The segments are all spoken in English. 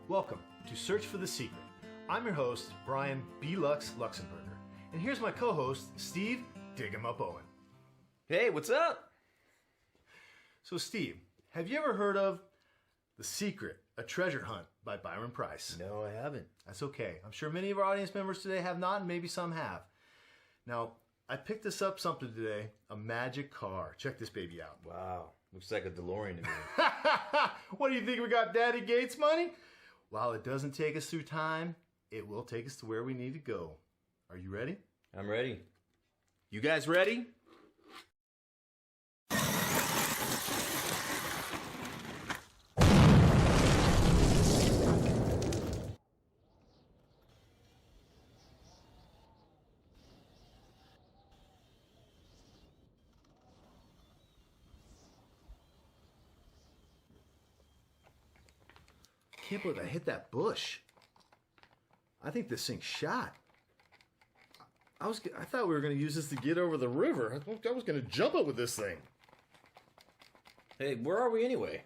Welcome to Search for the Secret. I'm your host, Brian B. Lux Luxemburger, and here's my co-host, Steve Dig 'em Up Owen. Hey, what's up? So Steve, have you ever heard of The Secret, A Treasure Hunt by Byron Preiss? No, I haven't. That's okay. I'm sure many of our audience members today have not, and maybe some have. Now, I picked this up something today, a magic car. Check this baby out. Wow, looks like a DeLorean to me. What do you think, we got Daddy Gates money? While it doesn't take us through time, it will take us to where we need to go. Are you ready? I'm ready. You guys ready? I can't believe I hit that bush. I think this thing's shot. I thought we were going to use this to get over the river. I was going to jump it with this thing. Hey, where are we anyway?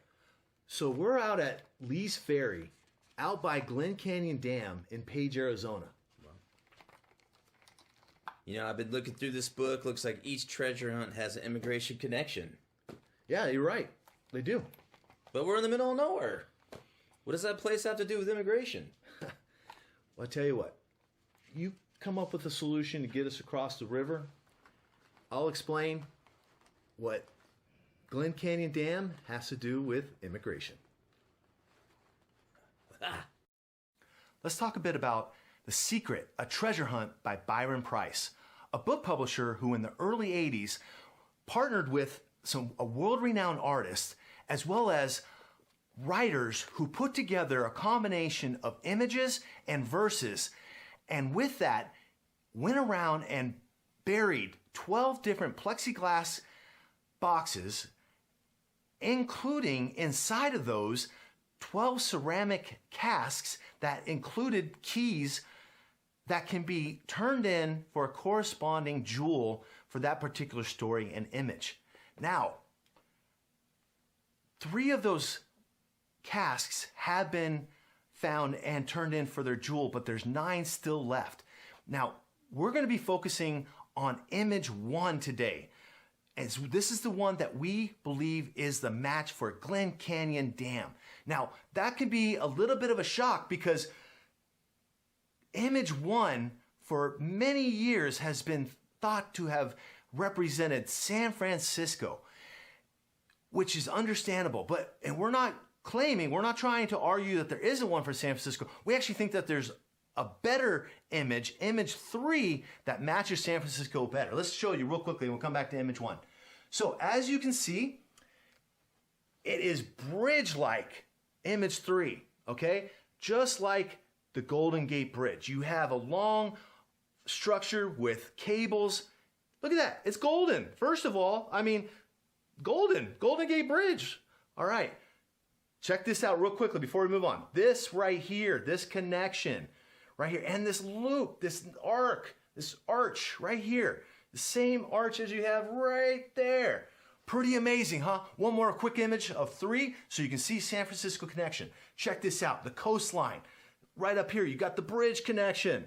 So we're out at Lee's Ferry, out by Glen Canyon Dam in Page, Arizona. You know, I've been looking through this book. Looks like each treasure hunt has an immigration connection. Yeah, you're right. They do. But we're in the middle of nowhere. What does that place have to do with immigration? Well, I tell you what. You come up with a solution to get us across the river. I'll explain what Glen Canyon Dam has to do with immigration. Let's talk a bit about The Secret, A Treasure Hunt by Byron Preiss, a book publisher who in the early 80s partnered with a world-renowned artist as well as writers who put together a combination of images and verses, and with that went around and buried 12 different plexiglass boxes, including inside of those 12 ceramic casks that included keys that can be turned in for a corresponding jewel for that particular story and image. Now, 3 of those casks have been found and turned in for their jewel, but there's 9 still left. Now, we're going to be focusing on image 1 today. And this is the one that we believe is the match for Glen Canyon Dam. Now, that can be a little bit of a shock because image 1 for many years has been thought to have represented San Francisco, which is understandable, and we're not trying to argue that there isn't one for San Francisco. We actually think that there's a better image 3, that matches San Francisco better. Let's show you real quickly and we'll come back to image 1. So as you can see, it is bridge-like image 3, okay? Just like the Golden Gate Bridge. You have a long structure with cables. Look at that, it's golden. First of all, Golden Gate Bridge. All right. Check this out real quickly before we move on. This right here, this connection right here, and this loop, this arch right here, the same arch as you have right there. Pretty amazing, huh? One more quick image of 3 so you can see San Francisco connection. Check this out, the coastline. Right up here, you got the bridge connection.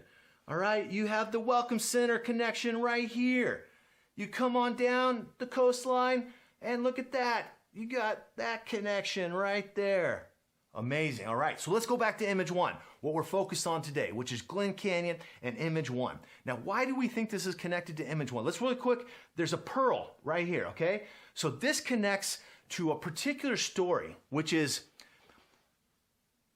All right, you have the Welcome Center connection right here. You come on down the coastline and look at that. You got that connection right there. Amazing. All right, so let's go back to image 1, what we're focused on today, which is Glen Canyon and image 1. Now, why do we think this is connected to image 1? Let's really quick, there's a pearl right here, okay? So this connects to a particular story, which is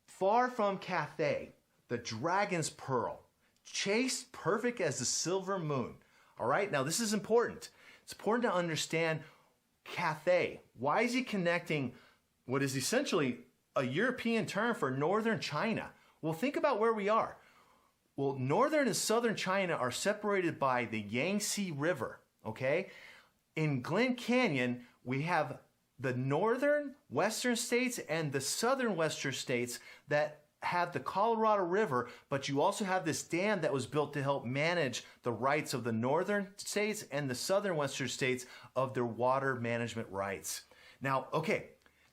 Far From Cathay, the Dragon's Pearl, chased perfect as the silver moon. All right, now this is important. It's important to understand Cathay. Why is he connecting what is essentially a European term for northern China? Well, think about where we are. Well, northern and southern China are separated by the Yangtze River, okay? In Glen Canyon, we have the northern western states and the southern western states that have the Colorado River, but you also have this dam that was built to help manage the rights of the northern states and the southern western states of their water management rights. Now, okay,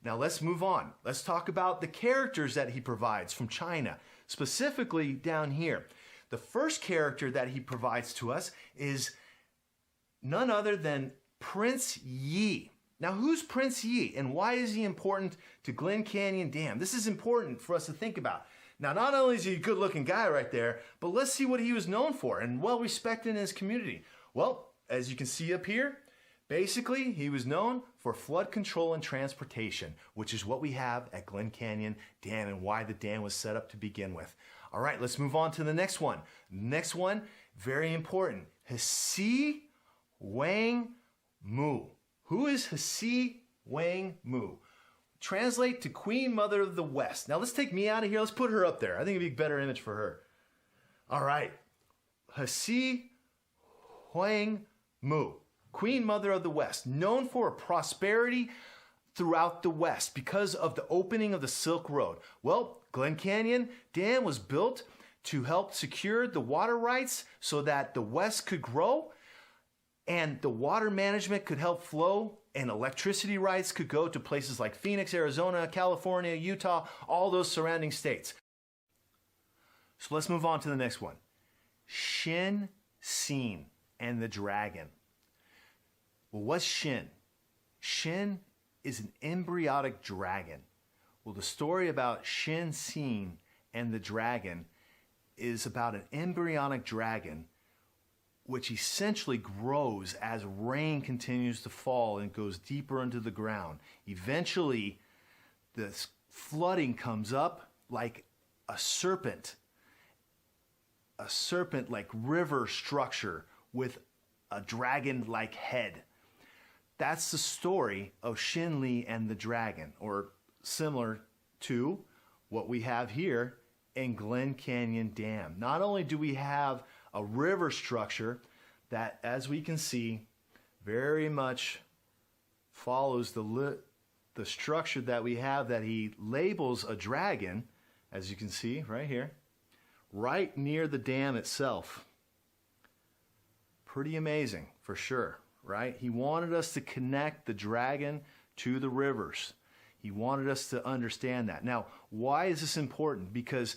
Now let's move on. Let's talk about the characters that he provides from China, specifically down here. The first character that he provides to us is none other than Prince Yi. Now, who's Prince Yi and why is he important to Glen Canyon Dam? This is important for us to think about. Now, not only is he a good-looking guy right there, but let's see what he was known for and well-respected in his community. Well, as you can see up here, basically, he was known for flood control and transportation, which is what we have at Glen Canyon Dam and why the dam was set up to begin with. All right, let's move on to the next one. Next one, very important, Hsi Wang Mu. Who is Hsi Wang Mu? Translate to Queen Mother of the West. Now let's take me out of here. Let's put her up there. I think it'd be a better image for her. All right. Hsi Wang Mu, Queen Mother of the West, known for prosperity throughout the West because of the opening of the Silk Road. Well, Glen Canyon Dam was built to help secure the water rights so that the West could grow and the water management could help flow and electricity rights could go to places like Phoenix, Arizona, California, Utah, all those surrounding states. So let's move on to the next one. Shin Sin and the Dragon. Well, what's Shin? Shin is an embryonic dragon. Well, the story about Shin Sin and the dragon is about an embryonic dragon which essentially grows as rain continues to fall and goes deeper into the ground. Eventually, the flooding comes up like a serpent like river structure with a dragon-like head. That's the story of Shin Li and the dragon, or similar to what we have here in Glen Canyon Dam. Not only do we have a river structure that, as we can see, very much follows the structure that we have that he labels a dragon, as you can see right here, right near the dam itself. Pretty amazing for sure, right? He wanted us to connect the dragon to the rivers. He wanted us to understand that. Now, why is this important? Because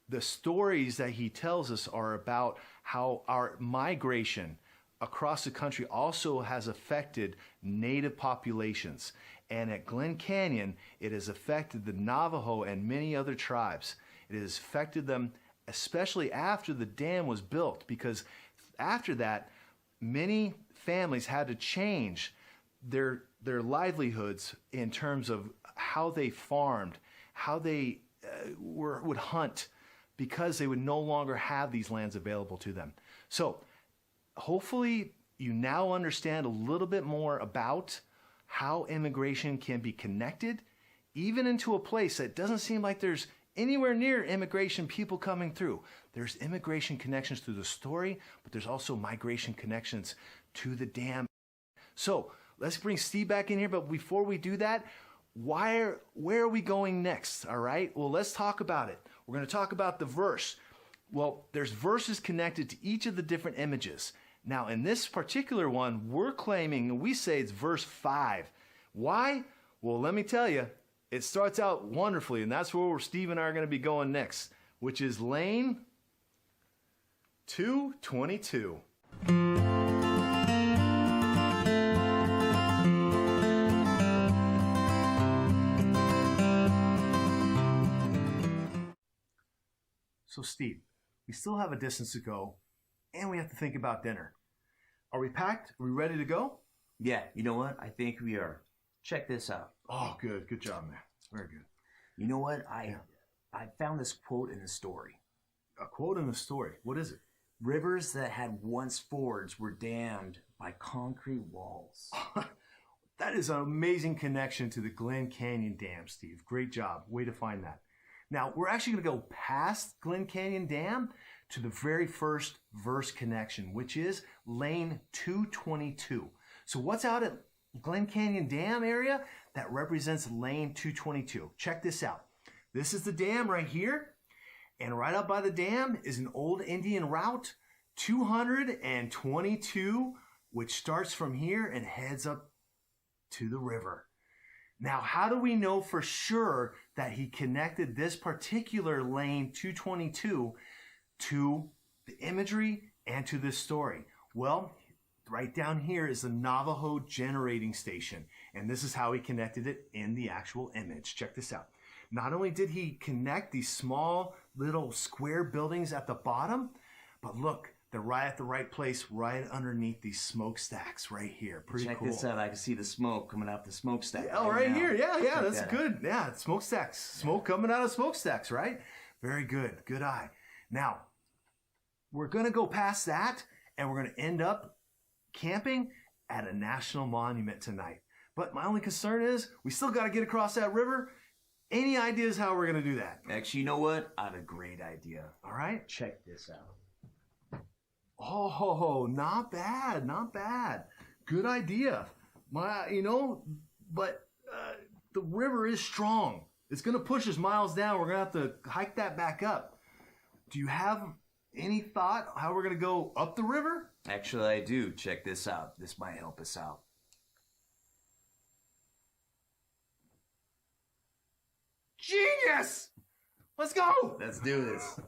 the stories that he tells us are about how our migration across the country also has affected native populations. And at Glen Canyon, it has affected the Navajo and many other tribes. It has affected them especially after the dam was built, because after that, many families had to change their livelihoods in terms of how they farmed, how they would hunt, because they would no longer have these lands available to them. So hopefully you now understand a little bit more about how immigration can be connected, even into a place that doesn't seem like there's anywhere near immigration people coming through. There's immigration connections through the story, but there's also migration connections to the dam. So let's bring Steve back in here, but before we do that, where are we going next? All right, well, let's talk about it. We're going to talk about the verse. Well, there's verses connected to each of the different images. Now, in this particular one, we're claiming, we say it's verse 5. Why? Well, let me tell you, it starts out wonderfully, and that's where Steve and I are going to be going next, which is lane 222. So Steve, we still have a distance to go, and we have to think about dinner. Are we packed? Are we ready to go? Yeah, you know what? I think we are. Check this out. Oh, good. Good job, man. Very good. You know what? I found this quote in the story. A quote in the story? What is it? Rivers that had once fords were dammed by concrete walls. That is an amazing connection to the Glen Canyon Dam, Steve. Great job. Way to find that. Now, we're actually going to go past Glen Canyon Dam to the very first verse connection, which is lane 222. So what's out at Glen Canyon Dam area that represents lane 222? Check this out. This is the dam right here, and right up by the dam is an old Indian route, 222, which starts from here and heads up to the river. Now, how do we know for sure that he connected this particular lane 222 to the imagery and to this story? Well, right down here is the Navajo generating station, and this is how he connected it in the actual image. Check this out. Not only did he connect these small little square buildings at the bottom, but look, they're right at the right place, right underneath these smokestacks right here. Pretty Check cool. this out. I can see the smoke coming out the smokestack. Oh, right now. here. Yeah, Check that's that good. Yeah, smokestacks. Smoke coming out of smokestacks, right? Very good. Good eye. Now, we're going to go past that, and we're going to end up camping at a national monument tonight. But my only concern is we still got to get across that river. Any ideas how we're going to do that? Actually, you know what? I have a great idea. All right. Check this out. Oh, not bad, not bad. Good idea. But the river is strong. It's going to push us miles down. We're going to have to hike that back up. Do you have any thought how we're going to go up the river? Actually, I do. Check this out. This might help us out. Genius! Let's go! Let's do this.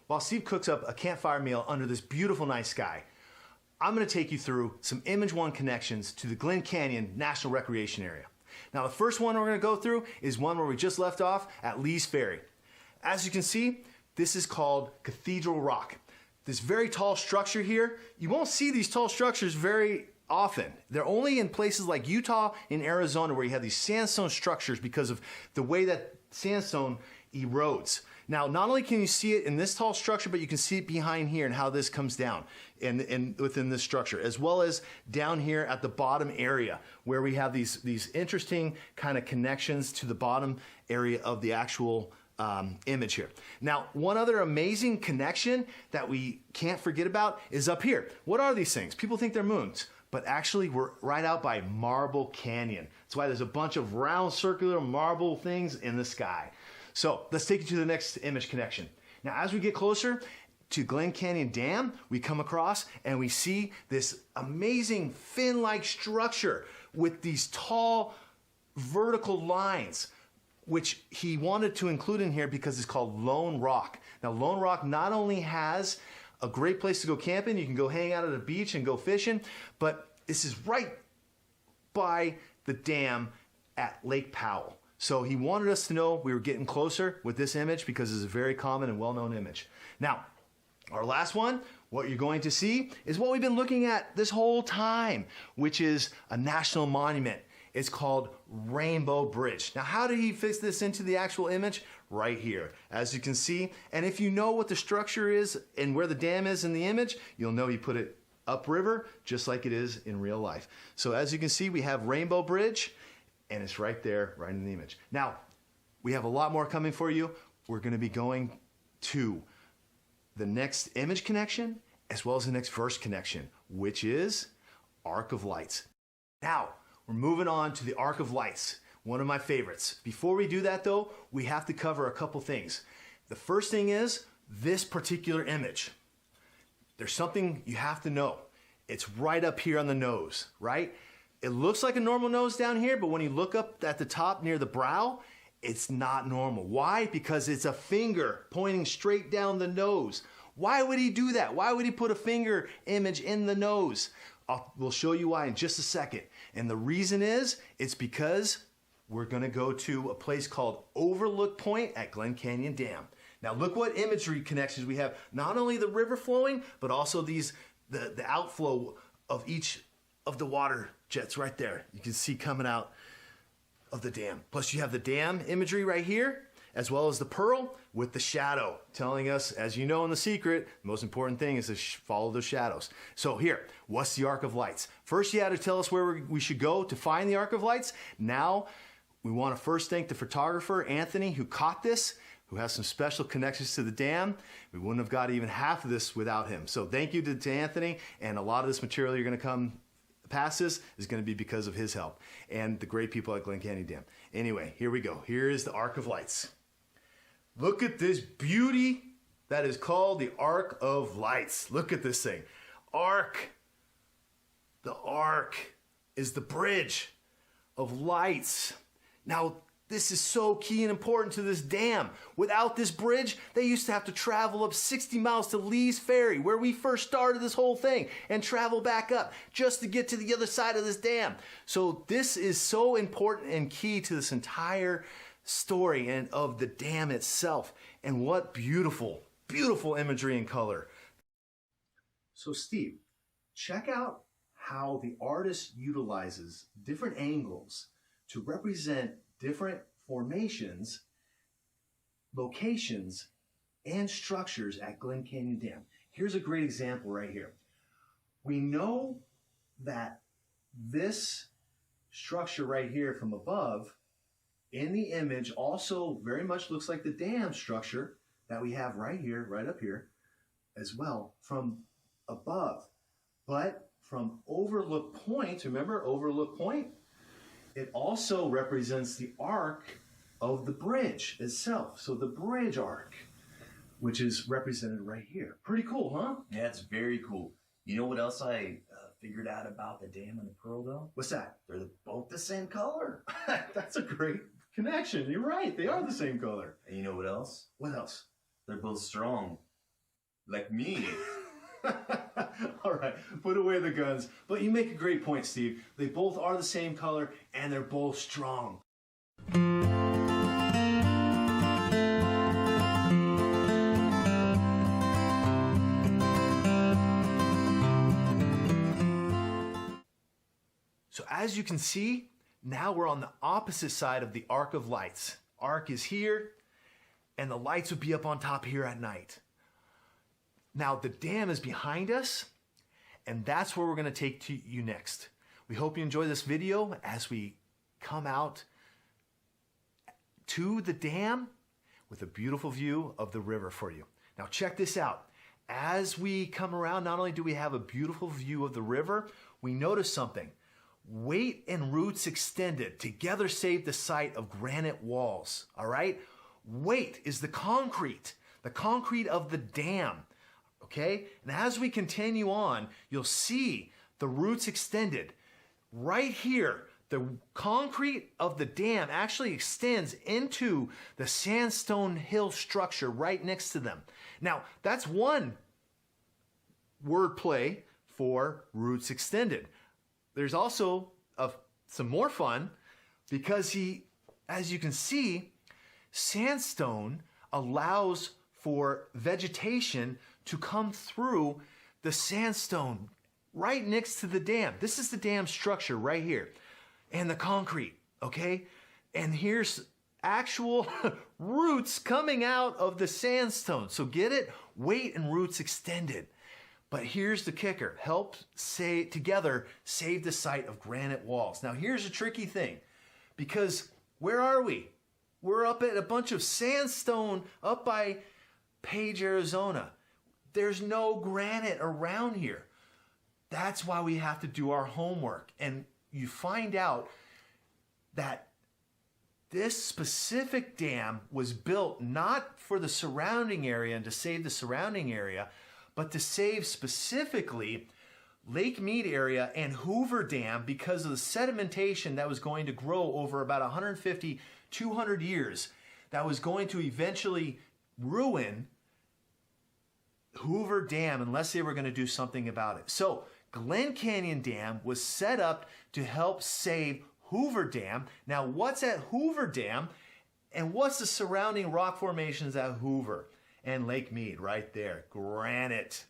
While Steve cooks up a campfire meal under this beautiful night sky, I'm going to take you through some Image 1 connections to the Glen Canyon National Recreation Area. Now, the first one we're going to go through is one where we just left off at Lee's Ferry. As you can see, this is called Cathedral Rock. This very tall structure here, you won't see these tall structures very often. They're only in places like Utah and Arizona where you have these sandstone structures because of the way that sandstone erodes. Now, not only can you see it in this tall structure, but you can see it behind here and how this comes down and within this structure, as well as down here at the bottom area where we have these interesting kind of connections to the bottom area of the actual image here. Now, one other amazing connection that we can't forget about is up here. What are these things? People think they're moons, but actually we're right out by Marble Canyon. That's why there's a bunch of round circular marble things in the sky. So let's take you to the next image connection. Now, as we get closer to Glen Canyon Dam, we come across and we see this amazing fin-like structure with these tall vertical lines, which he wanted to include in here because it's called Lone Rock. Now, Lone Rock not only has a great place to go camping, you can go hang out at a beach and go fishing, but this is right by the dam at Lake Powell. So he wanted us to know we were getting closer with this image because it's a very common and well-known image. Now, our last one, what you're going to see is what we've been looking at this whole time, which is a national monument. It's called Rainbow Bridge. Now, how did he fit this into the actual image? Right here, as you can see. And if you know what the structure is and where the dam is in the image, you'll know he put it upriver, just like it is in real life. So as you can see, we have Rainbow Bridge, and it's right there, right in the image. Now, we have a lot more coming for you. We're going to be going to the next image connection, as well as the next verse connection, which is Arc of Lights. Now, we're moving on to the Arc of Lights, one of my favorites. Before we do that, though, we have to cover a couple things. The first thing is this particular image. There's something you have to know. It's right up here on the nose, right? It looks like a normal nose down here, but when you look up at the top near the brow, it's not normal. Why? Because it's a finger pointing straight down the nose. Why would he do that? Why would he put a finger image in the nose? We'll show you why in just a second. And the reason is, it's because we're going to go to a place called Overlook Point at Glen Canyon Dam. Now look what imagery connections we have. Not only the river flowing, but also the outflow of each of the water jets right there. You can see coming out of the dam. Plus you have the dam imagery right here, as well as the pearl with the shadow, telling us, as you know in The Secret, the most important thing is to follow the shadows. So here, what's the Arc of Lights? First you had to tell us where we should go to find the Arc of Lights. Now we want to first thank the photographer, Anthony, who caught this, who has some special connections to the dam. We wouldn't have got even half of this without him. So thank you to Anthony, and a lot of this material you're going to come past this is going to be because of his help and the great people at Glen Canyon Dam. Anyway, here we go. Here is the Arc of Lights. Look at this beauty that is called the Arc of Lights. Look at this thing. Arc. The arc is the bridge of lights. Now, this is so key and important to this dam. Without this bridge, they used to have to travel up 60 miles to Lee's Ferry, where we first started this whole thing, and travel back up just to get to the other side of this dam. So this is so important and key to this entire story and of the dam itself. And what beautiful, beautiful imagery and color. So Steve, check out how the artist utilizes different angles to represent different formations, locations, and structures at Glen Canyon Dam. Here's a great example right here. We know that this structure right here from above in the image also very much looks like the dam structure that we have right here, right up here as well from above. But from Overlook Point, remember Overlook Point? It also represents the arc of the bridge itself. So the bridge arc, which is represented right here. Pretty cool, huh? Yeah, it's very cool. You know what else I figured out about the dam and the pearl, though? What's that? They're both the same color. That's a great connection. You're right. They are the same color. And you know what else? What else? They're both strong. Like me. All right, put away the guns. But you make a great point, Steve. They both are the same color, and they're both strong. So as you can see, now we're on the opposite side of the Arc of Lights. Arc is here, and the lights would be up on top here at night. Now the dam is behind us, and that's where we're going to take to you next. We hope you enjoy this video as we come out to the dam with a beautiful view of the river for you. Now check this out. As we come around, not only do we have a beautiful view of the river, we notice something. Weight and roots extended together save the sight of granite walls, all right? Weight is the concrete of the dam. Okay, and as we continue on, you'll see the roots extended. Right here, the concrete of the dam actually extends into the sandstone hill structure right next to them. Now, that's one wordplay for roots extended. There's also some more fun because as you can see, sandstone allows for vegetation to come through the sandstone right next to the dam. This is the dam structure right here and the concrete, okay? And here's actual roots coming out of the sandstone. So get it? Weight and roots extended. But here's the kicker. Help together save the sight of granite walls. Now here's a tricky thing because where are we? We're up at a bunch of sandstone up by Page, Arizona. There's no granite around here. That's why we have to do our homework. And you find out that this specific dam was built not for the surrounding area and to save the surrounding area, but to save specifically Lake Mead area and Hoover Dam because of the sedimentation that was going to grow over about 150, 200 years that was going to eventually ruin Hoover Dam unless they were going to do something about it. So Glen Canyon Dam was set up to help save Hoover Dam. Now what's at Hoover Dam and what's the surrounding rock formations at Hoover and Lake Mead right there? Granite.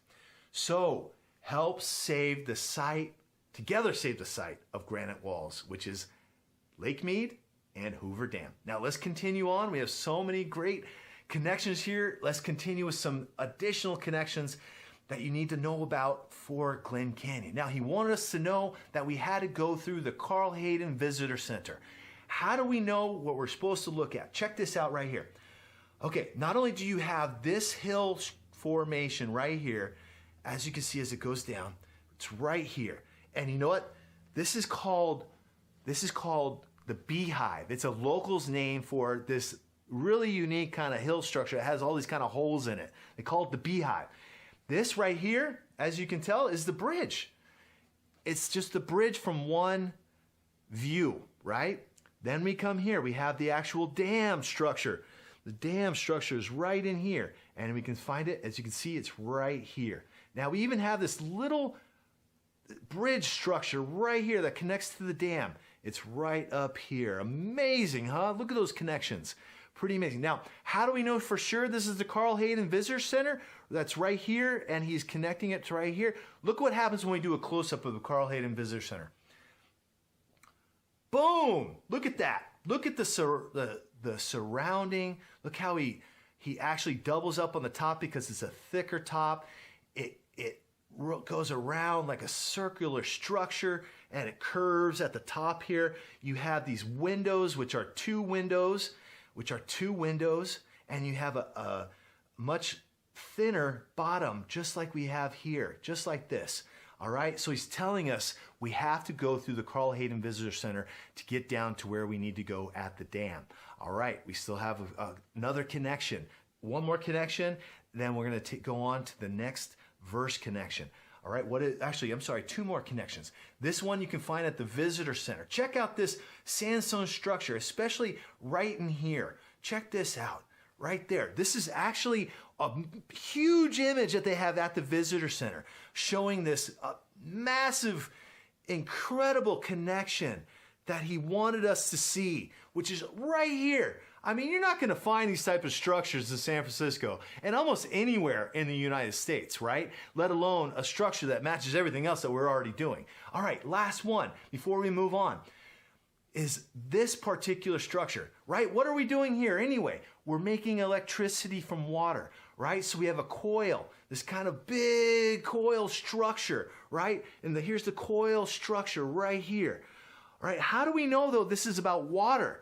So help save the site, together save the site of granite walls, which is Lake Mead and Hoover Dam. Now let's continue on. We have so many great connections here. Let's continue with some additional connections that you need to know about for Glen Canyon. Now, he wanted us to know that we had to go through the Carl Hayden Visitor Center. How do we know what we're supposed to look at? Check this out right here. Okay, not only do you have this hill formation right here, as you can see as it goes down, it's right here. And you know what? This is called the Beehive. It's a local's name for this really unique kind of hill structure. It has all these kind of holes in it. They call it the beehive. This right here, as you can tell, is the bridge. It's just the bridge from one view, right? Then we come here. We have the actual dam structure. The dam structure is right in here, and we can find it. As you can see, it's right here. Now, we even have this little bridge structure right here that connects to the dam. It's right up here. Amazing, huh? Look at those connections. Pretty amazing. Now, how do we know for sure this is the Carl Hayden Visitor Center? That's right here, and he's connecting it to right here. Look what happens when we do a close-up of the Carl Hayden Visitor Center. Boom! Look at that. Look at the surrounding. Look how he actually doubles up on the top because it's a thicker top. It goes around like a circular structure, and it curves at the top here. You have these windows, which are two windows, and you have a much thinner bottom, just like we have here, just like this. All right, so he's telling us we have to go through the Carl Hayden Visitor Center to get down to where we need to go at the dam. All right, we still have another connection. One more connection, then we're going to go on to the next verse connection. All right, two more connections. This one you can find at the Visitor Center. Check out this sandstone structure, especially right in here. Check this out, right there. This is actually a huge image that they have at the Visitor Center, showing this massive, incredible connection that he wanted us to see, which is right here. I mean, you're not going to find these type of structures in San Francisco and almost anywhere in the United States, right? Let alone a structure that matches everything else that we're already doing. All right, last one before we move on is this particular structure, right? What are we doing here anyway? We're making electricity from water, right? So we have a coil, this kind of big coil structure, right? And here's the coil structure right here. All right, how do we know though this is about water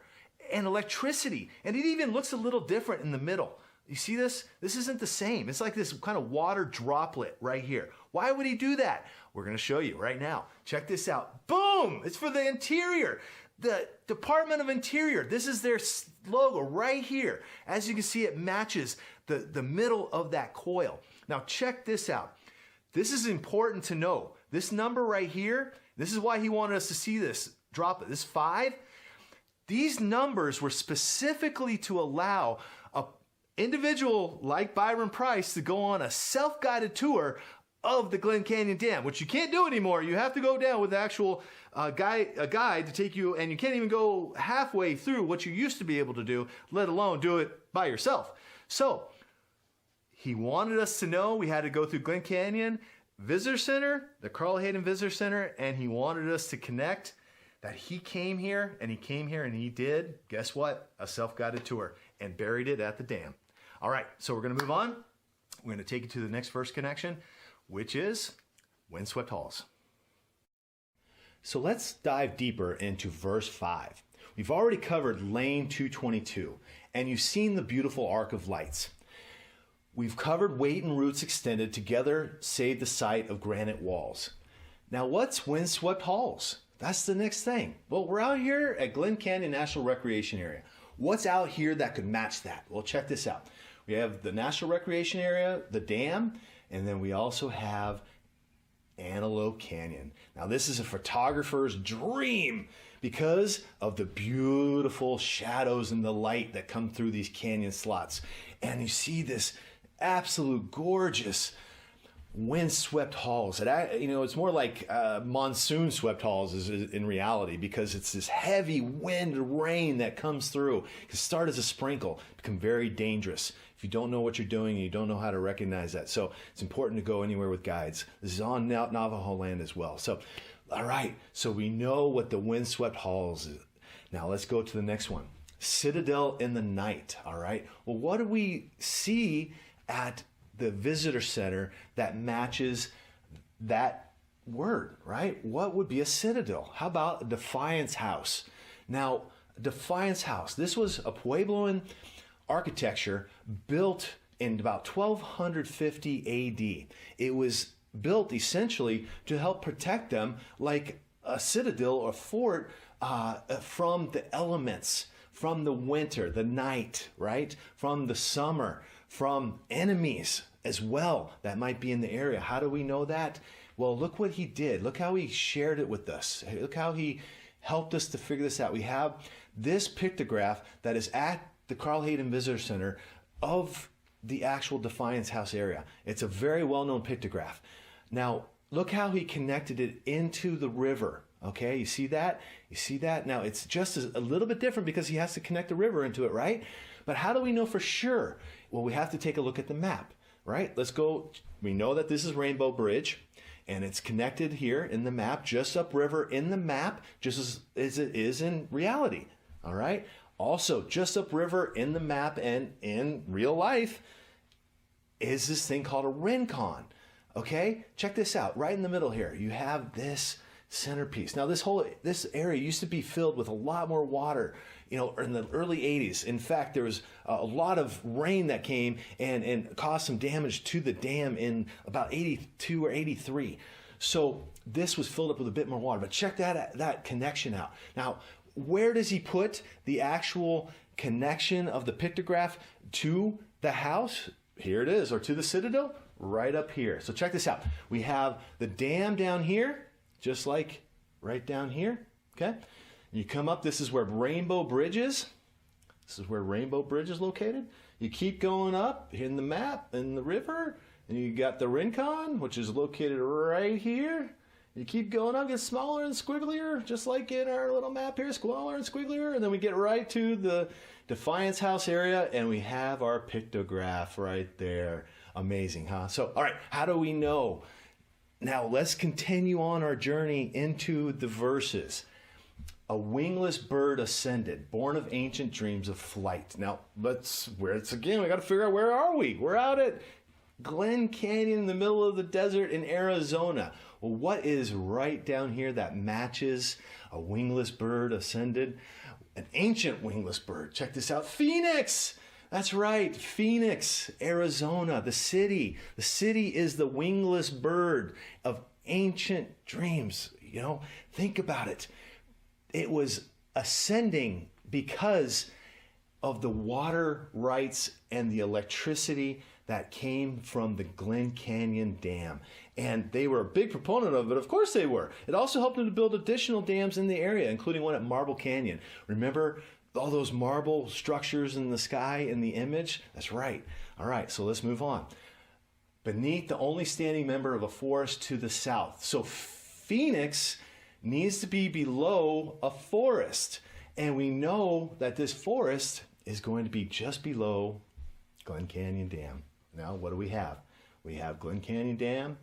and electricity? And it even looks a little different in the middle. You see this? This isn't the same. It's like this kind of water droplet right here. Why would he do that? We're going to show you right now. Check this out. Boom! It's for the interior. The Department of Interior. This is their logo right here. As you can see, it matches the middle of that coil. Now check this out. This is important to know. This number right here, this is why he wanted us to see this droplet. This 5. These numbers were specifically to allow an individual like Byron Preiss to go on a self-guided tour of the Glen Canyon Dam, which you can't do anymore. You have to go down with an actual a guide to take you, and you can't even go halfway through what you used to be able to do, let alone do it by yourself. So he wanted us to know we had to go through Glen Canyon Visitor Center, the Carl Hayden Visitor Center, and he wanted us to connect that he came here, and he did, guess what? A self-guided tour, and buried it at the dam. All right, so we're going to move on. We're going to take you to the next first connection, which is Windswept Halls. So let's dive deeper into verse 5. We've already covered lane 222, and you've seen the beautiful arc of lights. We've covered weight and roots extended together, save the sight of granite walls. Now what's Windswept Halls? That's the next thing. Well, we're out here at Glen Canyon National Recreation Area. What's out here that could match that? Well, check this out. We have the National Recreation Area, the dam, and then we also have Antelope Canyon. Now, this is a photographer's dream because of the beautiful shadows and the light that come through these canyon slots. And you see this absolute gorgeous windswept halls. It's more like monsoon swept halls is in reality, because it's this heavy wind and rain that comes through. It can start as a sprinkle, become very dangerous if you don't know what you're doing and you don't know how to recognize that. So it's important to go anywhere with guides. This is on Navajo land as well. So, all right, so we know what the windswept halls is. Now let's go to the next one. Citadel in the night, all right? Well, what do we see at the visitor center that matches that word, right? What would be a citadel? How about a Defiance House? Now, Defiance House, this was a Puebloan architecture built in about 1250 AD. It was built essentially to help protect them like a citadel or fort from the elements, from the winter, the night, right? From the summer, from enemies as well that might be in the area. How do we know that? Well, look what he did. Look how he shared it with us. Look how he helped us to figure this out. We have this pictograph that is at the Carl Hayden Visitor Center of the actual Defiance House area. It's a very well-known pictograph. Now, look how he connected it into the river. Okay, you see that? You see that? Now, it's just a little bit different because he has to connect the river into it, right? But how do we know for sure? Well, we have to take a look at the map, right? Let's go. We know that this is Rainbow Bridge, and it's connected here in the map, just upriver in the map, just as it is in reality, all right? Also, just upriver in the map and in real life is this thing called a Rincon, okay? Check this out. Right in the middle here, you have this centerpiece. Now, this area used to be filled with a lot more water, you know, in the early 80s. In fact, there was a lot of rain that came and caused some damage to the dam in about 82 or 83. So this was filled up with a bit more water. But check that connection out. Now, where does he put the actual connection of the pictograph to the house? Here it is, or to the Citadel, right up here. So check this out. We have the dam down here, just like right down here, okay? You come up, this is where Rainbow Bridge is. This is where Rainbow Bridge is located. You keep going up in the map, in the river, and you got the Rincon, which is located right here. You keep going up, get smaller and squigglier, just like in our little map here, smaller and squigglier, and then we get right to the Defiance House area, and we have our pictograph right there. Amazing, huh? So, all right, how do we know? Now, let's continue on our journey into the verses. A wingless bird ascended, born of ancient dreams of flight. Now, we got to figure out, where are we? We're out at Glen Canyon in the middle of the desert in Arizona. Well, what is right down here that matches a wingless bird ascended? An ancient wingless bird. Check this out. Phoenix! That's right, Phoenix, Arizona, the city. The city is the wingless bird of ancient dreams. You know, think about it. It was ascending because of the water rights and the electricity that came from the Glen Canyon Dam. And they were a big proponent of it. Of course they were. It also helped them to build additional dams in the area, including one at Marble Canyon. Remember all those marble structures in the sky in the image? That's right. All right, so let's move on. Beneath the only standing member of a forest to the south. So Phoenix needs to be below a forest. And we know that this forest is going to be just below Glen Canyon Dam. Now, what do we have? We have Glen Canyon Dam,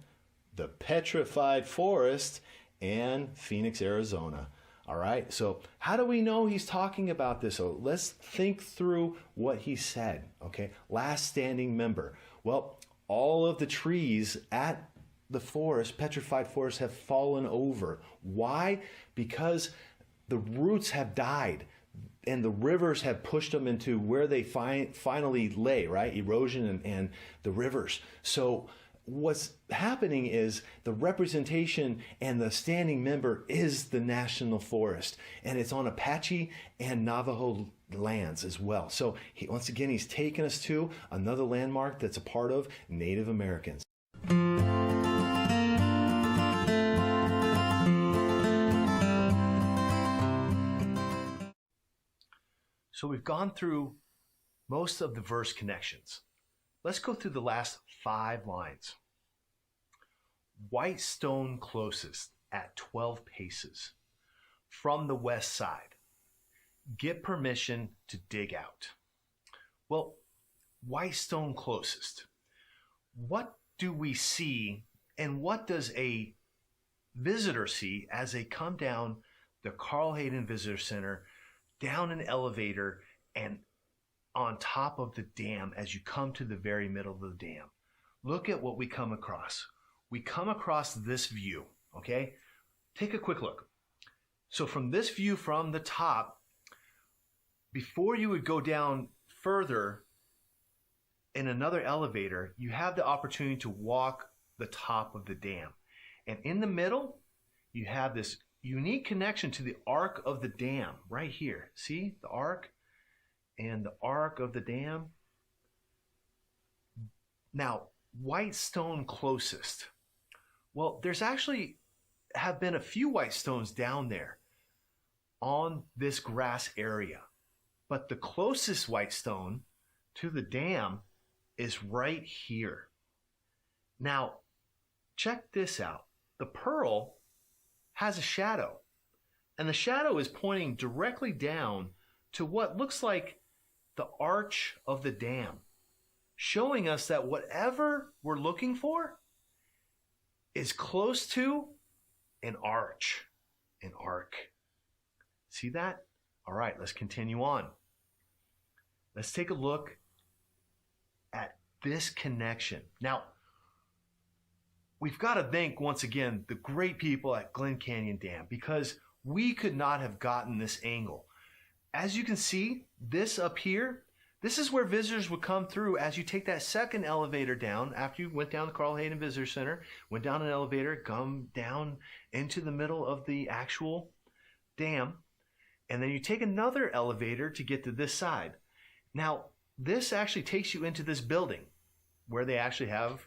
the Petrified Forest, and Phoenix, Arizona. All right, so how do we know he's talking about this? So let's think through what he said, okay? Last standing member. Well, all of the trees at the forest, Petrified Forest, have fallen over. Why? Because the roots have died and the rivers have pushed them into where they finally lay, right? Erosion and the rivers. So what's happening is the representation and the standing member is the national forest, and it's on Apache and Navajo lands as well. So once again, he's taken us to another landmark that's a part of Native Americans. So we've gone through most of the verse connections. Let's go through the last 5 lines. White stone closest at 12 paces from the west side. Get permission to dig out. Well, white stone closest. What do we see, and what does a visitor see as they come down the Carl Hayden Visitor Center, down an elevator, and on top of the dam as you come to the very middle of the dam? Look at what we come across. We come across this view, okay? Take a quick look. So from this view from the top, before you would go down further in another elevator, you have the opportunity to walk the top of the dam. And in the middle, you have this unique connection to the arc of the dam right here. See the arc? and the arc of the dam. Now, white stone closest. Well, there's actually have been a few white stones down there on this grass area. But the closest white stone to the dam is right here. Now, check this out. The pearl has a shadow, and the shadow is pointing directly down to what looks like the arch of the dam, showing us that whatever we're looking for is close to an arch, an arc. See that? All right, let's continue on. Let's take a look at this connection. Now, we've got to thank, once again, the great people at Glen Canyon Dam, because we could not have gotten this angle. As you can see, this up here, this is where visitors would come through as you take that second elevator down. After you went down the Carl Hayden Visitor Center, went down an elevator, come down into the middle of the actual dam, and then you take another elevator to get to this side. Now, this actually takes you into this building where they actually have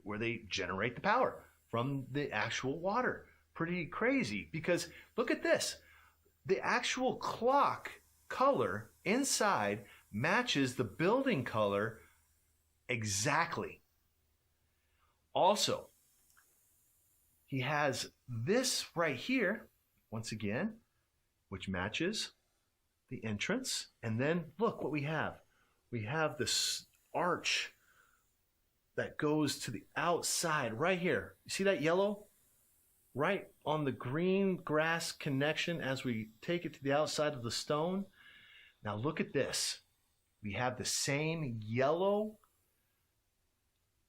where they generate the power from the actual water. Pretty crazy, because look at this. The actual clock color inside matches the building color exactly. Also, he has this right here, once again, which matches the entrance. And then look what we have. We have this arch that goes to the outside right here. You see that yellow? Right on the green grass connection as we take it to the outside of the stone. Now look at this. We have the same yellow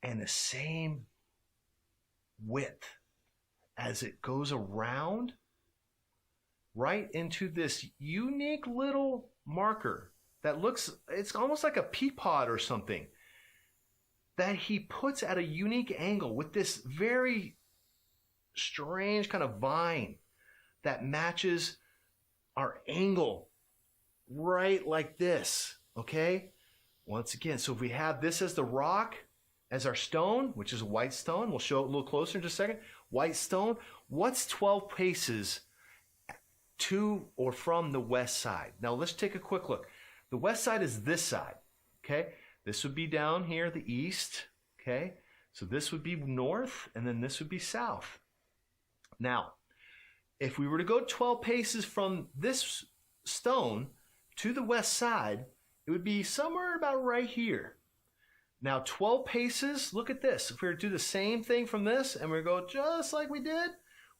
and the same width as it goes around right into this unique little marker that looks, it's almost like a pea pod or something, that he puts at a unique angle with this very strange kind of vine that matches our angle right like this. Okay, once again, so if we have this as the rock, as our stone, which is a white stone, we'll show it a little closer in just a second. White stone, what's 12 paces to or from the west side? Now let's take a quick look. The west side is this side. Okay, this would be down here, the east. Okay, so this would be north, and then this would be south. Now, if we were to go 12 paces from this stone to the west side, it would be somewhere about right here. Now, 12 paces, look at this. If we were to do the same thing from this, and we go just like we did,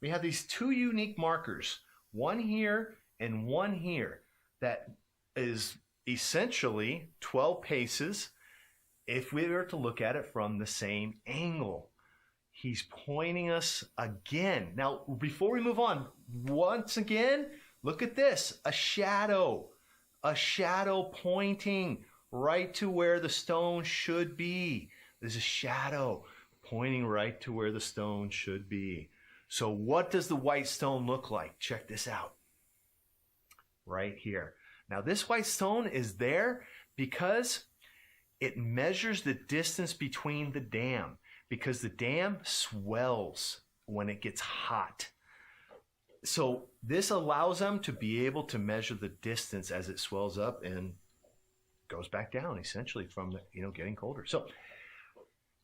we have these two unique markers, one here and one here, that is essentially 12 paces if we were to look at it from the same angle. He's pointing us again. Now, before we move on, once again, look at this, a shadow pointing right to where the stone should be. There's a shadow pointing right to where the stone should be. So what does the white stone look like? Check this out. Right here. Now this white stone is there because it measures the distance between the dam, because the dam swells when it gets hot. So this allows them to be able to measure the distance as it swells up and goes back down, essentially, from the, getting colder. So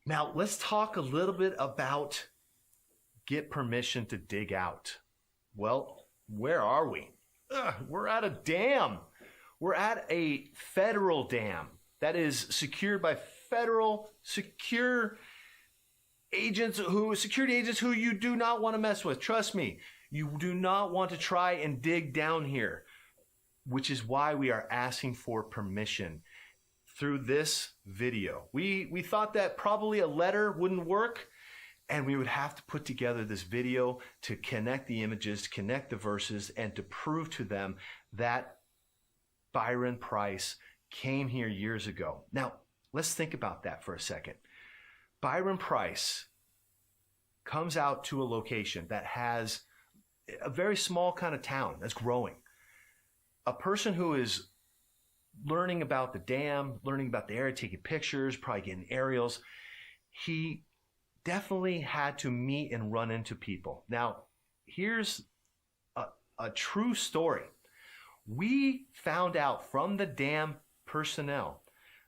now let's talk a little bit about get permission to dig out. Well, where are we? We're at a dam. We're at a federal dam that is secured by federal security agents who you do not want to mess with. Trust me, you do not want to try and dig down here, which is why we are asking for permission through this video. We thought that probably a letter wouldn't work, and we would have to put together this video to connect the images, to connect the verses, and to prove to them that Byron Preiss came here years ago. Now, let's think about that for a second. Byron Preiss comes out to a location that has a very small kind of town that's growing. A person who is learning about the dam, learning about the area, taking pictures, probably getting aerials. He definitely had to meet and run into people. Now, here's a true story. We found out from the dam personnel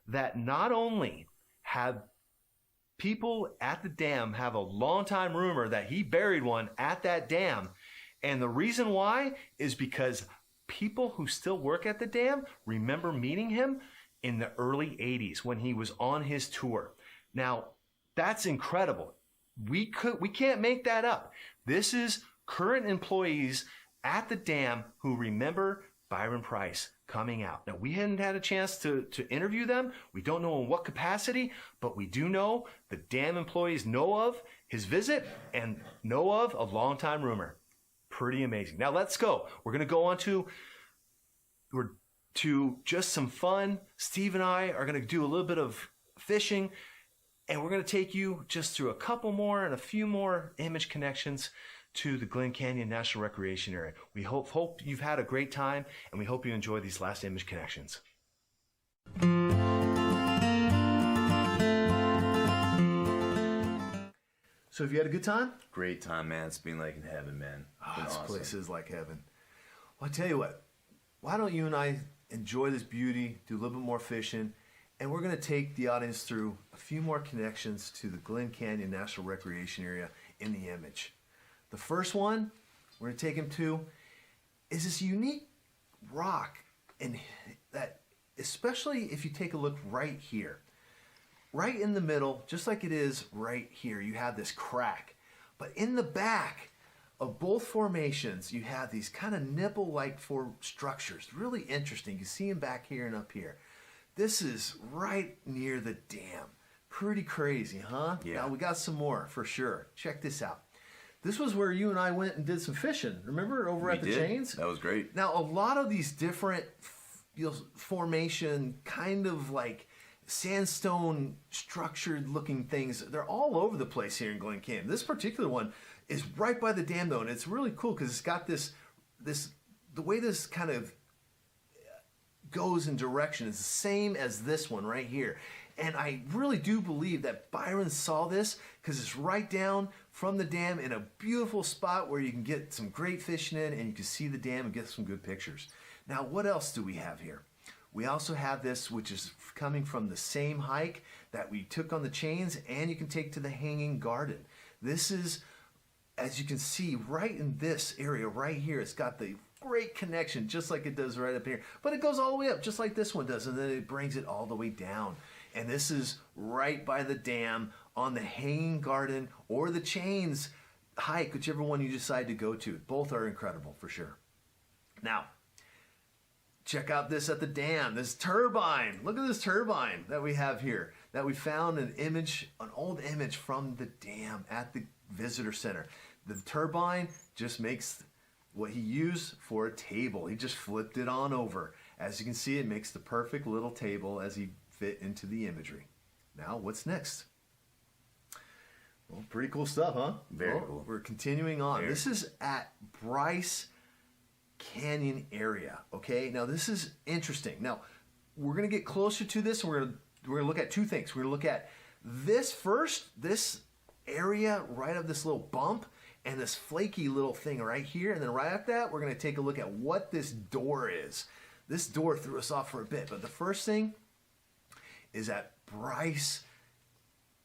that not only have people at the dam have a long time rumor that he buried one at that dam, and the reason why is because people who still work at the dam remember meeting him in the early 80s when he was on his tour. Now, that's incredible. We can't make that up. This is current employees at the dam who remember Byron Preiss coming out. Now, we hadn't had a chance to interview them. We don't know in what capacity, but we do know the dam employees know of his visit and know of a long-time rumor. Pretty amazing. Now, let's go. We're going to go on to just some fun. Steve and I are going to do a little bit of fishing, and we're going to take you just through a couple more and a few more image connections to the Glen Canyon National Recreation Area. We hope you've had a great time, and we hope you enjoy these last image connections. So have you had a good time? Great time, man. It's been like in heaven, man. Oh, this place is like heaven. Well, I tell you what, why don't you and I enjoy this beauty, do a little bit more fishing, and we're going to take the audience through a few more connections to the Glen Canyon National Recreation Area in the image. The first one we're going to take him to is this unique rock, and that, especially if you take a look right here, right in the middle, just like it is right here, you have this crack. But in the back of both formations, you have these kind of nipple-like structures. Really interesting. You see them back here and up here. This is right near the dam. Pretty crazy, huh? Yeah. Now, we got some more for sure. Check this out. This was where you and I went and did some fishing. Remember, over at the Chains? That was great. Now, a lot of these different formation, kind of like sandstone structured looking things, they're all over the place here in Glen Canyon. This particular one is right by the dam though, and it's really cool because it's got this, the way this kind of goes in direction is the same as this one right here. And I really do believe that Byron saw this because it's right down from the dam in a beautiful spot where you can get some great fishing in and you can see the dam and get some good pictures. Now, what else do we have here? We also have this, which is coming from the same hike that we took on the Chains, and you can take to the Hanging Garden. This is, as you can see, right in this area right here, it's got the great connection, just like it does right up here. But it goes all the way up, just like this one does, and then it brings it all the way down. And this is right by the dam on the Hanging Garden or the Chains hike, whichever one you decide to go to. Both are incredible for sure. Now, check out this at the dam, this turbine. Look at this turbine that we have here, that we found an old image from the dam at the visitor center. The turbine just makes what he used for a table. He just flipped it on over. As you can see, it makes the perfect little table as he fit into the imagery. Now, what's next? Well, pretty cool stuff, huh? Very cool. We're continuing on. This is at Bryce Canyon area, okay? Now, this is interesting. Now, we're going to get closer to this, and we're going to look at two things. We're going to look at this first, this area right of this little bump, and this flaky little thing right here, and then right after that, we're going to take a look at what this door is. This door threw us off for a bit, but the first thing is at Bryce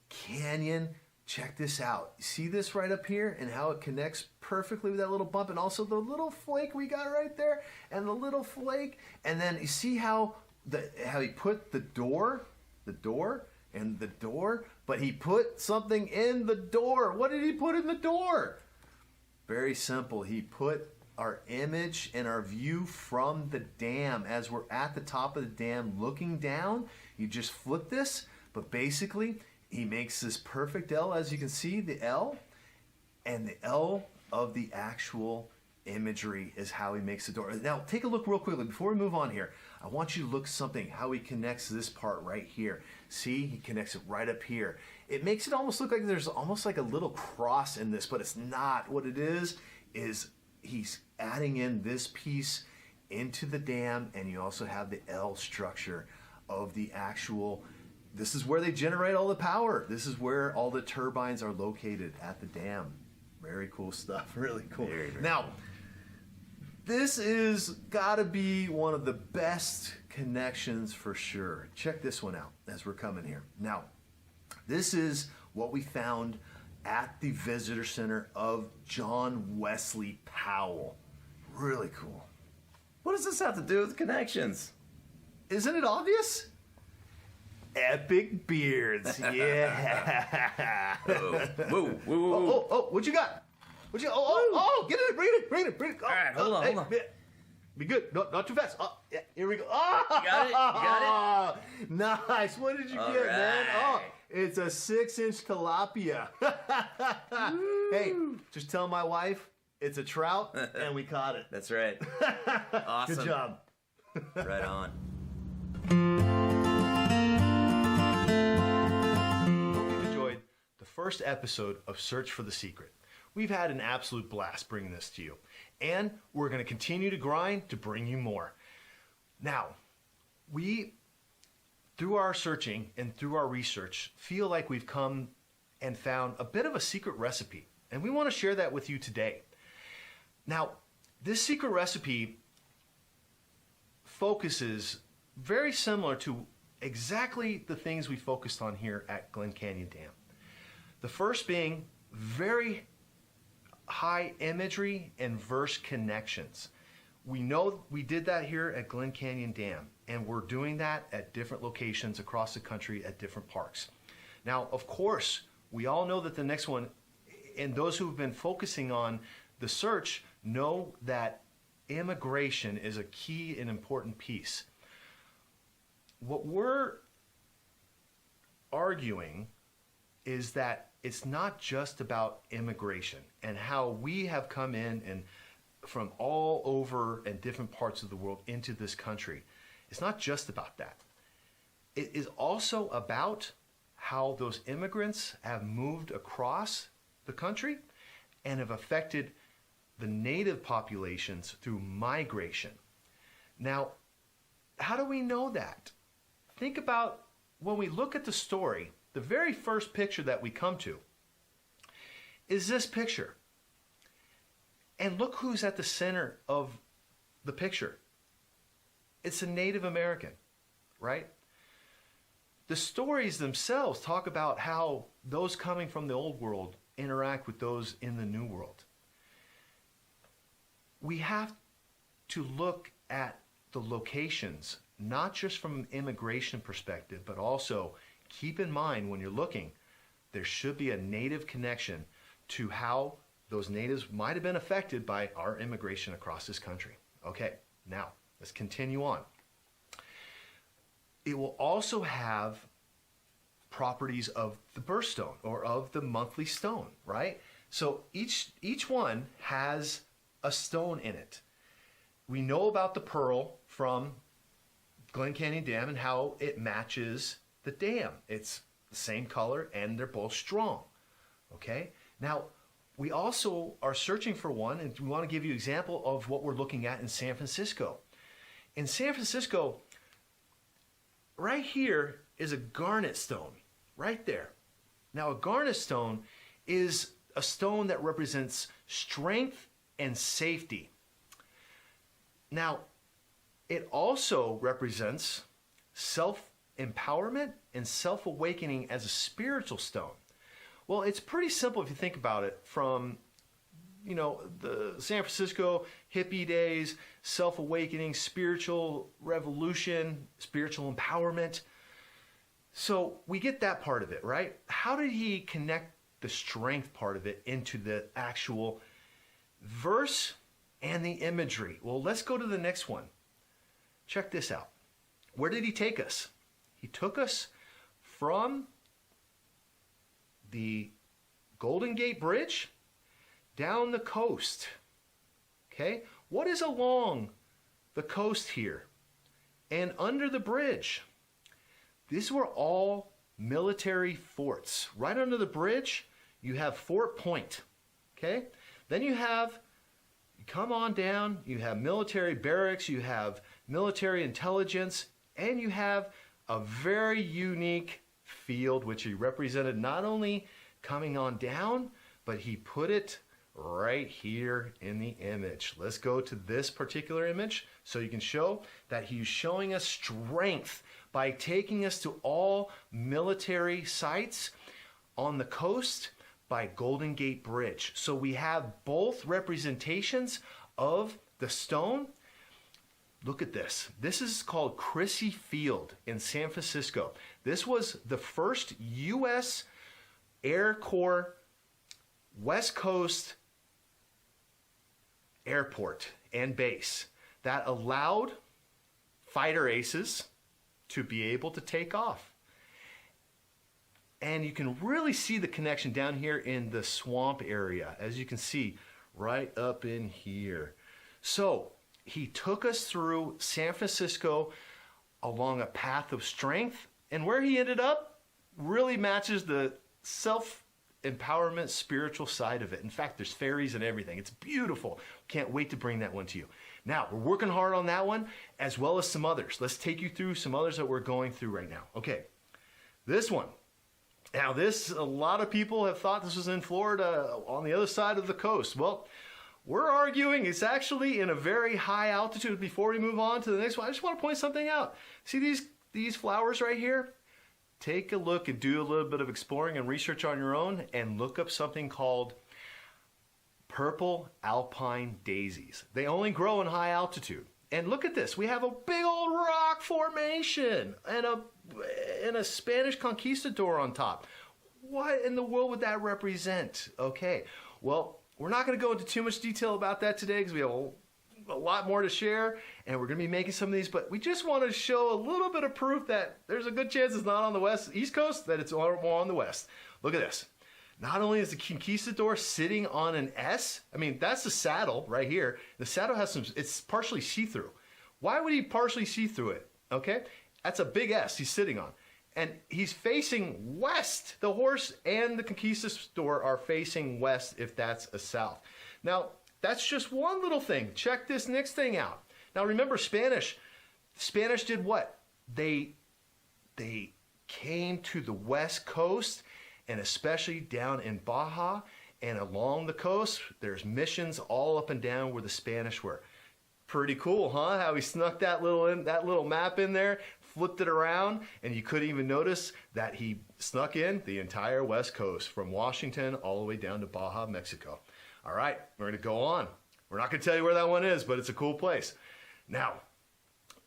Canyon. Check this out. See this right up here and how it connects perfectly with that little bump, and also the little flake we got right there, and the little flake, and then you see how he put the door, but he put something in the door. What did he put in the door? Very simple. He put our image and our view from the dam. As we're at the top of the dam looking down, you just flip this, but basically he makes this perfect L, as you can see, the L, and the L of the actual imagery is how he makes the door. Now, take a look real quickly before we move on here. I want you to look something, how he connects this part right here. See, he connects it right up here. It makes it almost look like there's almost like a little cross in this, but it's not. What it is he's adding in this piece into the dam, and you also have the L structure of the actual. This is where they generate all the power. This is where all the turbines are located at the dam. Very cool stuff. Really cool. Very Now, this is gotta be one of the best connections for sure. Check this one out as we're coming here. Now, this is what we found at the visitor center of John Wesley Powell. Really cool. What does this have to do with connections? Isn't it obvious? Epic beards, yeah. Oh, what you got? What you? Get it, bring it. All right, hold on. Be good, not too fast. Oh, yeah, here we go. Oh, You got it? Nice. What did you All get, man? right. Oh, it's a 6-inch tilapia. Hey, just tell my wife it's a trout, and we caught it. That's right. Awesome. Good job. Right on. Hope you enjoyed the first episode of Search for the Secret. We've had an absolute blast bringing this to you, and we're going to continue to grind to bring you more. Now, we, through our searching and through our research, feel like we've come and found a bit of a secret recipe, and we want to share that with you today. Now, this secret recipe focuses very similar to exactly the things we focused on here at Glen Canyon Dam. The first being very high imagery and verse connections. We know we did that here at Glen Canyon Dam, and we're doing that at different locations across the country at different parks. Now, of course, we all know that the next one, and those who've been focusing on the search know that immigration is a key and important piece. What we're arguing is that it's not just about immigration and how we have come in and from all over and different parts of the world into this country. It's not just about that. It is also about how those immigrants have moved across the country and have affected the native populations through migration. Now, how do we know that? Think about when we look at the story, the very first picture that we come to is this picture. And look who's at the center of the picture. It's a Native American, right? The stories themselves talk about how those coming from the old world interact with those in the new world. We have to look at the locations, not just from an immigration perspective, but also keep in mind when you're looking, there should be a native connection to how those natives might have been affected by our immigration across this country. Okay, now let's continue on. It will also have properties of the birthstone or of the monthly stone, right? So each one has a stone in it. We know about the pearl from Glen Canyon Dam and how it matches the dam. It's the same color and they're both strong. Okay? Now, we also are searching for one, and we want to give you an example of what we're looking at in San Francisco. In San Francisco, right here is a garnet stone, right there. Now, a garnet stone is a stone that represents strength and safety. Now, it also represents self-empowerment and self-awakening as a spiritual stone. Well, it's pretty simple if you think about it from, the San Francisco hippie days, self-awakening, spiritual revolution, spiritual empowerment. So we get that part of it, right? How did he connect the strength part of it into the actual verse and the imagery? Well, let's go to the next one. Check this out. Where did he take us? He took us from the Golden Gate Bridge down the coast. Okay? What is along the coast here and under the bridge? These were all military forts. Right under the bridge, you have Fort Point. Okay? Then you come on down, you have military barracks, you have military intelligence, and you have a very unique field, which he represented not only coming on down, but he put it right here in the image. Let's go to this particular image so you can show that he's showing us strength by taking us to all military sites on the coast by Golden Gate Bridge. So we have both representations of the stone. Look at this. This is called Crissy Field in San Francisco. This was the first U.S. Air Corps West Coast airport and base that allowed fighter aces to be able to take off. And you can really see the connection down here in the swamp area, as you can see right up in here. So he took us through San Francisco along a path of strength, and where he ended up really matches the self-empowerment spiritual side of it. In fact, there's fairies and everything. It's beautiful. Can't wait to bring that one to you. Now, we're working hard on that one as well as some others. Let's take you through some others that we're going through right now. Okay, this one. Now, a lot of people have thought this was in Florida on the other side of the coast. Well, we're arguing it's actually in a very high altitude. Before we move on to the next one, I just want to point something out. See these flowers right here? Take a look and do a little bit of exploring and research on your own and look up something called purple alpine daisies. They only grow in high altitude. And look at this. We have a big old rock formation and a Spanish conquistador on top. What in the world would that represent? Okay, well, we're not going to go into too much detail about that today because we have a lot more to share, and we're going to be making some of these, but we just want to show a little bit of proof that there's a good chance it's not on the East Coast, that it's more on the West. Look at this. Not only is the conquistador sitting on an S, I mean, that's the saddle right here. The saddle has it's partially see-through. Why would he partially see through it? Okay, that's a big S he's sitting on. And he's facing west. The horse and the conquistador are facing west if that's a south. Now, that's just one little thing. Check this next thing out. Now, remember Spanish did what? They came to the West Coast, and especially down in Baja and along the coast, there's missions all up and down where the Spanish were. Pretty cool, huh? How he snuck that little map in there, flipped it around, and you couldn't even notice that he snuck in the entire West Coast from Washington all the way down to Baja, Mexico. All right, we're going to go on. We're not going to tell you where that one is, but it's a cool place. Now,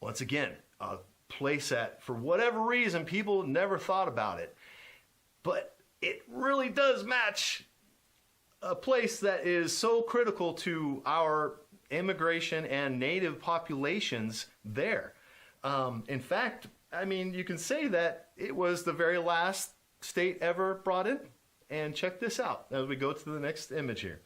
once again, a place that, for whatever reason, people never thought about it. But it really does match a place that is so critical to our immigration and native populations there. In fact, I mean, you can say that it was the very last state ever brought in. And check this out as we go to the next image here.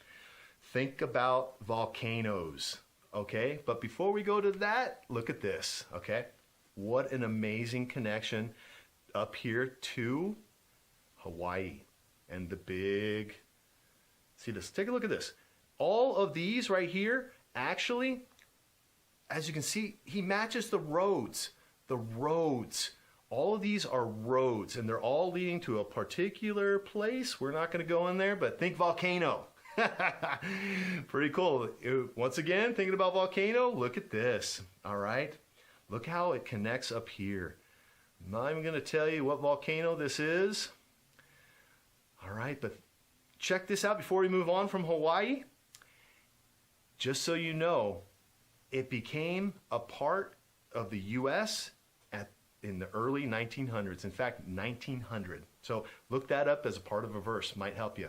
Think about volcanoes, okay? But before we go to that, look at this, okay? What an amazing connection up here to Hawaii and the big, see this, take a look at this. All of these right here, actually, as you can see, he matches the roads. All of these are roads, and they're all leading to a particular place. We're not going to go in there, but think volcano. Pretty cool. Once again, thinking about volcano, look at this. All right. Look how it connects up here. I'm not even going to tell you what volcano this is. All right, but check this out before we move on from Hawaii. Just so you know, it became a part of the U.S. in the early 1900s. In fact, 1900. So look that up as a part of a verse. Might help you.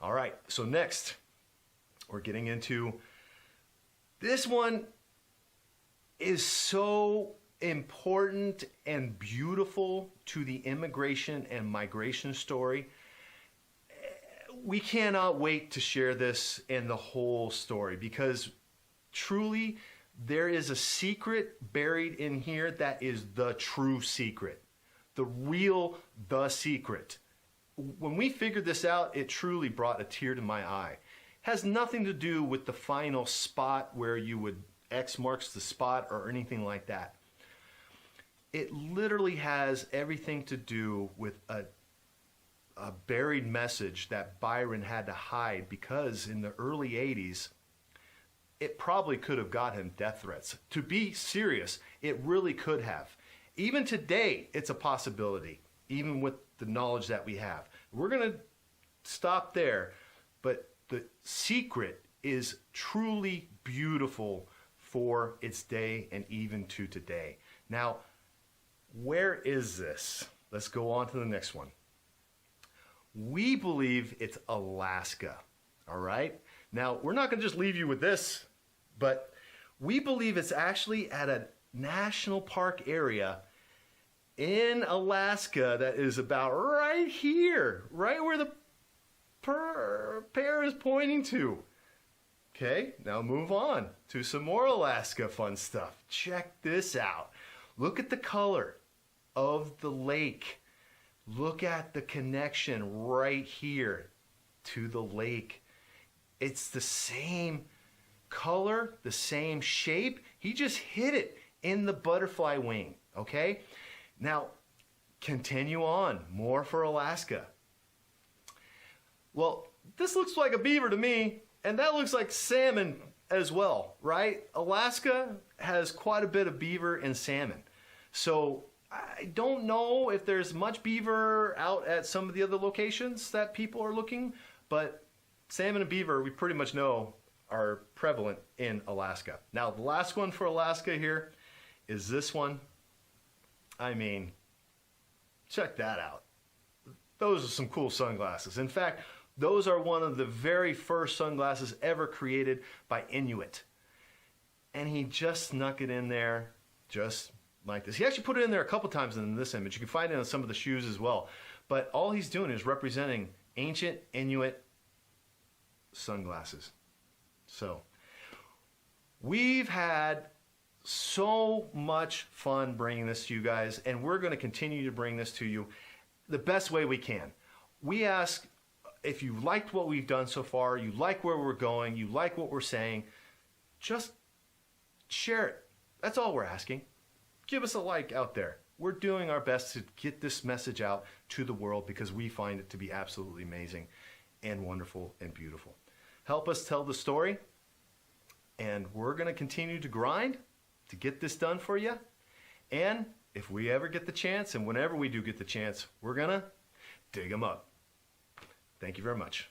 All right, so next, we're getting into this one is so important and beautiful to the immigration and migration story. We cannot wait to share this and the whole story because truly there is a secret buried in here that is the true secret, the secret. When we figured this out, it truly brought a tear to my eye. Has nothing to do with the final spot where you would X marks the spot or anything like that. It literally has everything to do with a buried message that Byron had to hide, because in the early 80s, it probably could have got him death threats. To be serious, it really could have. Even today, it's a possibility, even with the knowledge that we have. We're going to stop there, but the secret is truly beautiful for its day and even to today. Now, where is this? Let's go on to the next one. We believe it's Alaska, all right? Now, we're not going to just leave you with this, but we believe it's actually at a national park area in Alaska that is about right here, right where the pair is pointing to. Okay, now move on to some more Alaska fun stuff. Check this out. Look at the color of the lake. Look at the connection right here to the lake. It's the same color, the same shape. He just hit it in the butterfly wing, okay? Now, continue on. More for Alaska. Well, this looks like a beaver to me, and that looks like salmon as well, right? Alaska has quite a bit of beaver and salmon. So I don't know if there's much beaver out at some of the other locations that people are looking, but salmon and beaver, we pretty much know, are prevalent in Alaska. Now, the last one for Alaska here is this one. I mean, check that out. Those are some cool sunglasses. In fact, those are one of the very first sunglasses ever created by Inuit. And he just snuck it in there just like this. He actually put it in there a couple times in this image. You can find it on some of the shoes as well. But all he's doing is representing ancient Inuit sunglasses. So, we've had so much fun bringing this to you guys, and we're going to continue to bring this to you the best way we can. We ask, if you liked what we've done so far, you like where we're going, you like what we're saying, just share it. That's all we're asking. Give us a like out there. We're doing our best to get this message out to the world because we find it to be absolutely amazing and wonderful and beautiful. Help us tell the story, and we're going to continue to grind to get this done for you. And if we ever get the chance, and whenever we do get the chance, we're going to dig them up. Thank you very much.